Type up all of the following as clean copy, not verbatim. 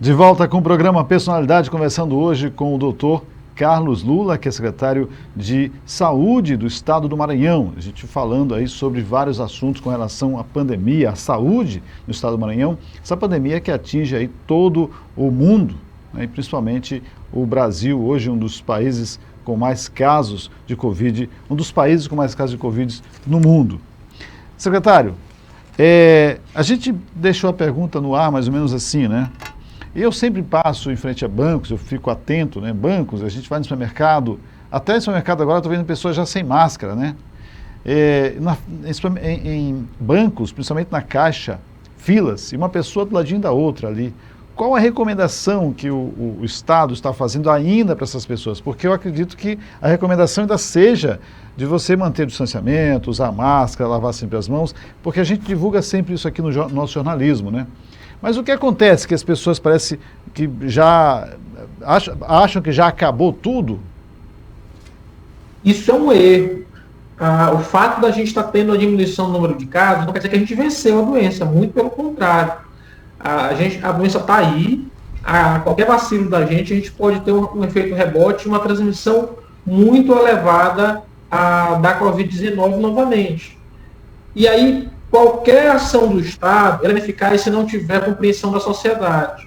De volta com o programa Personalidade, conversando hoje com o doutor Carlos Lula, que é secretário de Saúde do Estado do Maranhão. A gente falando aí sobre vários assuntos com relação à pandemia, à saúde no Estado do Maranhão. Essa pandemia que atinge aí todo o mundo, né, e principalmente o Brasil, hoje um dos países com mais casos de Covid, um dos países com mais casos de Covid no mundo. Secretário, a gente deixou a pergunta no ar mais ou menos assim, né? Eu sempre passo em frente a bancos, eu fico atento, né? Bancos, a gente vai no supermercado, até no supermercado agora eu estou vendo pessoas já sem máscara, né? Em bancos, principalmente na caixa, filas, e uma pessoa do ladinho da outra ali. Qual a recomendação que o Estado está fazendo ainda para essas pessoas? Porque eu acredito que a recomendação ainda seja de você manter o distanciamento, usar máscara, lavar sempre as mãos, porque a gente divulga sempre isso aqui no nosso jornalismo, né? Mas o que acontece? Que as pessoas parecem que já acham que já acabou tudo? Isso é um erro. O fato da gente estar tendo a diminuição do número de casos não quer dizer que a gente venceu a doença, muito pelo contrário. A doença está aí, qualquer vacilo da gente pode ter um efeito rebote, uma transmissão muito elevada da Covid-19 novamente. E aí, qualquer ação do Estado ela é eficaz se não tiver compreensão da sociedade.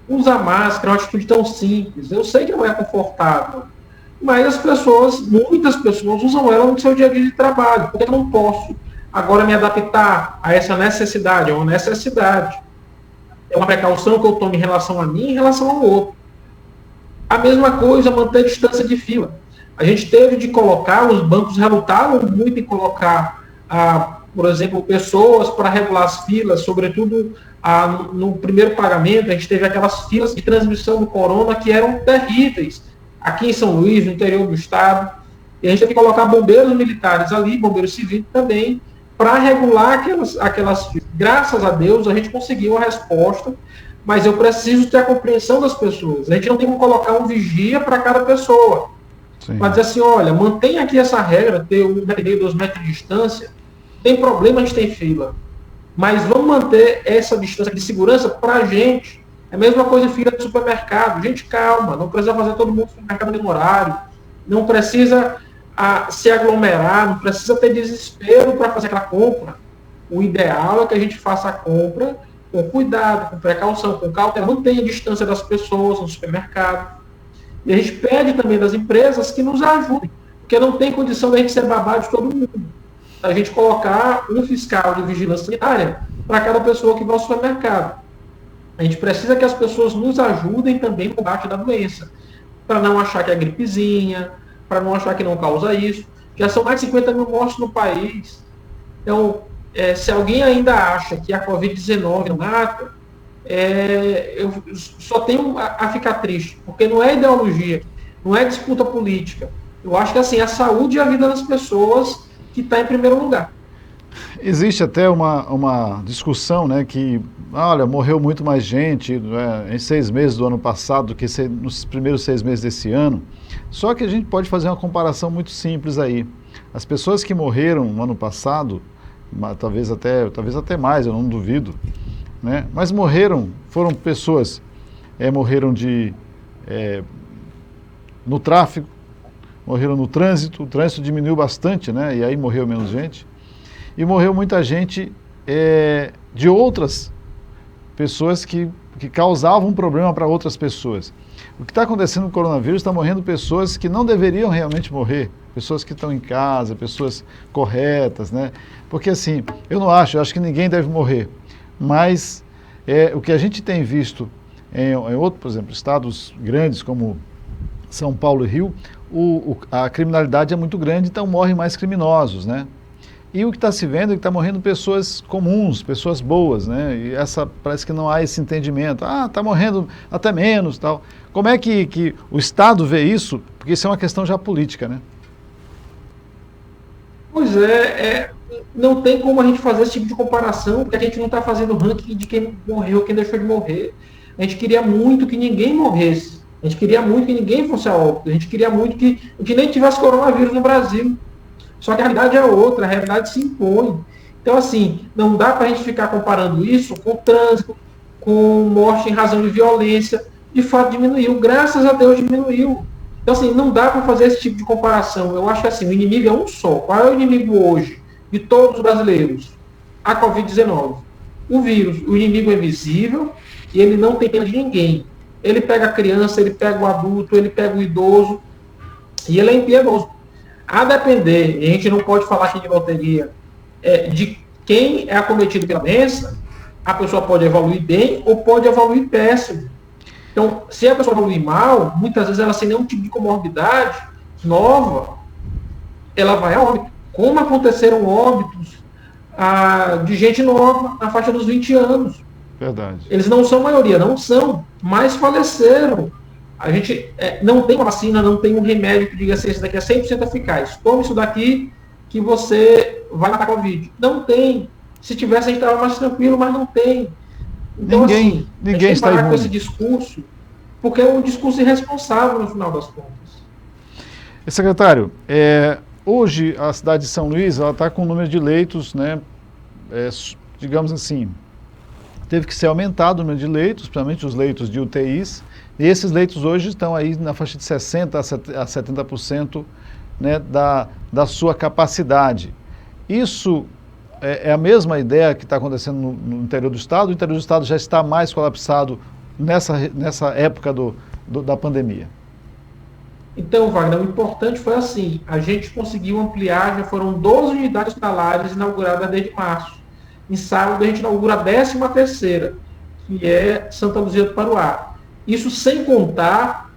Usar máscara é uma atitude tão simples. Eu sei que não é confortável, mas muitas pessoas usam ela no seu dia a dia de trabalho, porque eu não posso agora me adaptar a essa necessidade, é uma necessidade. É uma precaução que eu tomo em relação a mim e em relação ao outro. A mesma coisa, manter a distância de fila. A gente teve de colocar, os bancos relutaram muito em colocar por exemplo, pessoas para regular as filas, sobretudo no primeiro pagamento, a gente teve aquelas filas de transmissão do corona que eram terríveis, aqui em São Luís, no interior do estado, e a gente teve que colocar bombeiros militares ali, bombeiros civis também, para regular aquelas filas. Graças a Deus, a gente conseguiu a resposta, mas eu preciso ter a compreensão das pessoas. A gente não tem como colocar um vigia para cada pessoa. Sim. Mas dizer assim, olha, mantenha aqui essa regra, ter 2 metros de distância. Tem problema, a gente tem fila. Mas vamos manter essa distância de segurança para a gente. É a mesma coisa em fila de supermercado. Gente, calma, não precisa fazer todo mundo no supermercado no mesmo horário. Não precisa se aglomerar, não precisa ter desespero para fazer aquela compra. O ideal é que a gente faça a compra com cuidado, com precaução, com cautela. Mantenha a distância das pessoas no supermercado. E a gente pede também das empresas que nos ajudem. Porque não tem condição de a gente ser babado de todo mundo. A gente colocar um fiscal de vigilância sanitária para cada pessoa que vai ao supermercado. A gente precisa que as pessoas nos ajudem também no combate da doença, para não achar que é gripezinha, para não achar que não causa isso. Já são mais de 50 mil mortes no país. Então, se alguém ainda acha que a Covid-19 não mata, eu só tenho a ficar triste, porque não é ideologia, não é disputa política. Eu acho que assim, a saúde e a vida das pessoas que está em primeiro lugar. Existe até uma discussão, né, que, olha, morreu muito mais gente, né, em 6 meses do ano passado do que nos primeiros 6 meses desse ano. Só que a gente pode fazer uma comparação muito simples aí. As pessoas que morreram no ano passado, talvez até mais, eu não duvido, né, mas foram pessoas, morreram no tráfico, morreram no trânsito, o trânsito diminuiu bastante, né? E aí morreu menos gente. E morreu muita gente de outras pessoas que causavam um problema para outras pessoas. O que está acontecendo com o coronavírus, está morrendo pessoas que não deveriam realmente morrer, pessoas que estão em casa, pessoas corretas, né? Porque assim, eu acho que ninguém deve morrer, mas o que a gente tem visto em outros, por exemplo, estados grandes como São Paulo e Rio, a criminalidade é muito grande, então morrem mais criminosos, né? E o que está se vendo é que está morrendo pessoas comuns, pessoas boas, né? E parece que não há esse entendimento. Está morrendo até menos, tal. Como é que o Estado vê isso? Porque isso é uma questão já política, né? Pois não tem como a gente fazer esse tipo de comparação, porque a gente não está fazendo ranking de quem morreu, quem deixou de morrer. A gente queria muito que ninguém morresse. A gente queria muito que ninguém fosse a óbito. A gente queria muito que nem tivesse coronavírus no Brasil. Só que a realidade é outra, a realidade se impõe. Então, assim, não dá para a gente ficar comparando isso com o trânsito, com morte em razão de violência. De fato diminuiu, graças a Deus diminuiu. Então, assim, não dá para fazer esse tipo de comparação. Eu acho que assim, o inimigo é um só. Qual é o inimigo hoje de todos os brasileiros? A Covid-19. O vírus, o inimigo é visível e ele não tem pena de ninguém. Ele pega a criança, ele pega o adulto, ele pega o idoso e ele é impiedoso. A depender, e a gente não pode falar aqui de loteria, de quem é acometido pela doença, a pessoa pode evoluir bem ou pode evoluir péssimo. Então, se a pessoa evoluir mal, muitas vezes ela sem nenhum tipo de comorbidade nova, ela vai a óbito. Como aconteceram óbitos de gente nova na faixa dos 20 anos. Verdade. Eles não são maioria, não são, mas faleceram. A gente não tem uma vacina, não tem um remédio que diga assim, esse daqui é 100% eficaz. Tome isso daqui que você vai matar a Covid. Não tem. Se tivesse, a gente estava mais tranquilo, mas não tem. Então, ninguém está parar com esse discurso, porque é um discurso irresponsável no final das contas. Secretário, hoje a cidade de São Luís está com um número de leitos, né, digamos assim, teve que ser aumentado o número de leitos, principalmente os leitos de UTIs, e esses leitos hoje estão aí na faixa de 60% a 70%, né, da sua capacidade. Isso é a mesma ideia que está acontecendo no interior do Estado? O interior do Estado já está mais colapsado nessa época da pandemia? Então, Wagner, o importante foi assim, a gente conseguiu ampliar, já foram 12 unidades hospitalares inauguradas desde março. Em sábado a gente inaugura a 13ª, que é Santa Luzia do Paruá. Isso sem contar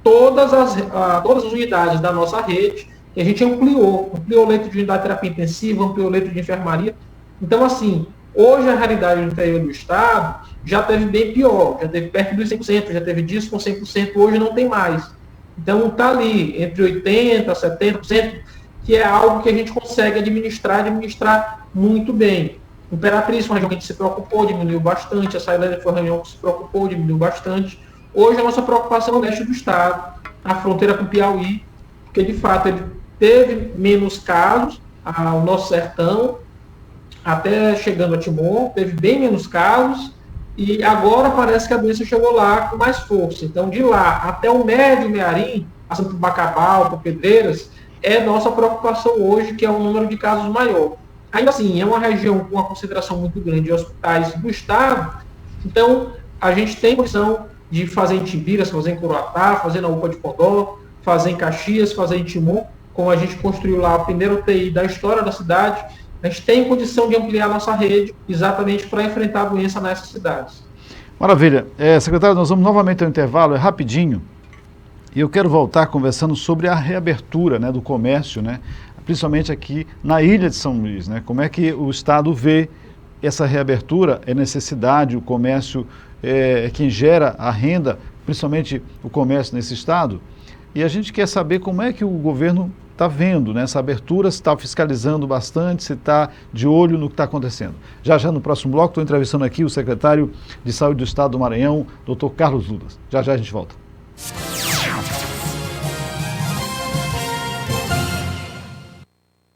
todas as unidades da nossa rede, que a gente ampliou leito de unidade de terapia intensiva, ampliou leito de enfermaria. Então, assim, hoje a realidade do interior do Estado já teve bem pior, já teve perto dos 100%, já teve dias com 100%, hoje não tem mais. Então, está ali entre 80% a 70%, que é algo que a gente consegue administrar muito bem. Imperatriz, uma região que a gente se preocupou, diminuiu bastante. A Sailândia foi uma região que se preocupou, diminuiu bastante. Hoje a nossa preocupação é o leste do estado, a fronteira com o Piauí, porque de fato ele teve menos casos, o nosso sertão, até chegando a Timon, teve bem menos casos, e agora parece que a doença chegou lá com mais força. Então, de lá até o médio Mearim, passando por Bacabal, por Pedreiras, é nossa preocupação hoje, que é um número de casos maior. Ainda assim, é uma região com uma concentração muito grande de hospitais do estado, então a gente tem condição de fazer em Timbiras, fazer em Coroatá, fazer na UPA de Condó, fazer em Caxias, fazer em Timon, como a gente construiu lá a primeira UTI da história da cidade. A gente tem condição de ampliar a nossa rede exatamente para enfrentar a doença nessas cidades. Maravilha. Secretário, nós vamos novamente ao intervalo, é rapidinho, e eu quero voltar conversando sobre a reabertura, né, do comércio, né, principalmente aqui na ilha de São Luís, né, como é que o Estado vê essa reabertura, é necessidade, o comércio é quem gera a renda, principalmente o comércio nesse estado, e a gente quer saber como é que o governo está vendo, né, essa abertura, se está fiscalizando bastante, se está de olho no que está acontecendo. Já no próximo bloco, estou entrevistando aqui o secretário de Saúde do Estado do Maranhão, Dr. Carlos Ludas. Já a gente volta.